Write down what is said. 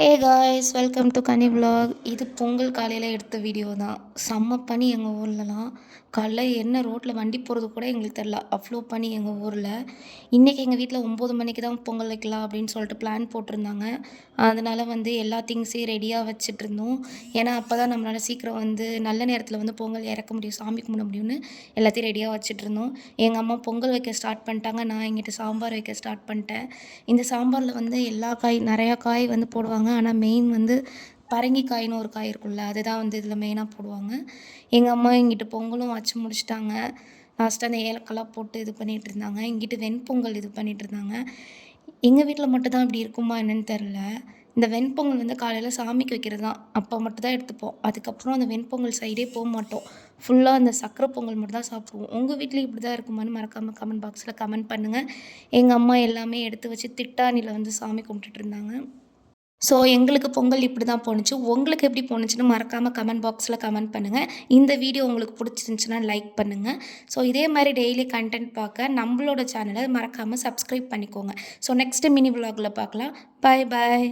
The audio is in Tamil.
A guys welcome to Ghani vlog. இது பொங்கல் காலையில் எடுத்த வீடியோ தான். செம்ம பனி எங்கள் ஊர்லலாம். காலைல என்ன ரோட்டில் வண்டி போகிறது கூட எங்களுக்கு தெரில, அவ்வளோ பனி எங்கள் ஊரில். இன்றைக்கி எங்கள் வீட்டில் 9 மணிக்கு தான் பொங்கல் வைக்கலாம் அப்படின்னு சொல்லிட்டு பிளான் போட்டிருந்தாங்க. அதனால் எல்லா திங்ஸையும் ரெடியாக வச்சுட்டு இருந்தோம். ஏன்னா அப்போ தான் நம்மளால் சீக்கிரம் நல்ல நேரத்தில் பொங்கல் இறக்க முடியும், சாமி கும்பிட முடியும்னு எல்லாத்தையும் ரெடியாக வச்சுட்டு இருந்தோம். எங்கள் அம்மா பொங்கல் வைக்க ஸ்டார்ட் பண்ணிட்டாங்க. நான் எங்கிட்ட சாம்பார் வைக்க ஸ்டார்ட் பண்ணிட்டேன். இந்த சாம்பாரில் எல்லா காய் நிறையா காய் போடுவாங்க. ஆனால் மெயின் பரங்கிக்காய்னு ஒரு காய் இருக்குல்ல, அதுதான் இதில் மெயினாக போடுவாங்க. எங்கள் அம்மா இங்கிட்டு பொங்கலும் வச்சு முடிச்சிட்டாங்க. லாஸ்ட்டாக அந்த ஏலக்காய்லாம் போட்டு இது பண்ணிகிட்டு இருந்தாங்க. இங்கிட்டு வெண்பொங்கல் இது பண்ணிகிட்டு இருந்தாங்க. எங்கள் வீட்டில் மட்டும்தான் இப்படி இருக்குமா என்னன்னு தெரில. இந்த வெண்பொங்கல் காலையில் சாமிக்கு வைக்கிறது தான், அப்போ மட்டும் தான் எடுத்துப்போம். அதுக்கப்புறம் அந்த வெண்பொங்கல் சைடே போக மாட்டோம். ஃபுல்லாக அந்த சக்கரை பொங்கல் மட்டும் தான் சாப்பிடுவோம். உங்கள் வீட்லேயும் இப்படி தான் இருக்குமான்னு மறக்காமல் கமெண்ட் பாக்ஸில் கமெண்ட் பண்ணுங்கள். எங்கள் அம்மா எல்லாமே எடுத்து வச்சு திட்டாணியில் சாமி கும்பிட்டுட்டு இருந்தாங்க. ஸோ எங்களுக்கு பொங்கல் இப்படி தான் போணுச்சு. உங்களுக்கு எப்படி போணுச்சுன்னு மறக்காமல் கமெண்ட் பாக்ஸில் கமெண்ட் பண்ணுங்கள். இந்த வீடியோ உங்களுக்கு பிடிச்சிருந்துச்சுன்னா லைக் பண்ணுங்கள். ஸோ இதே மாதிரி டெய்லி கண்டென்ட் பார்க்க நம்மளோட சேனலை மறக்காமல் சப்ஸ்கிரைப் பண்ணிக்கோங்க. ஸோ நெக்ஸ்ட்டு மினி விலாகில் பார்க்கலாம். பாய் பாய்.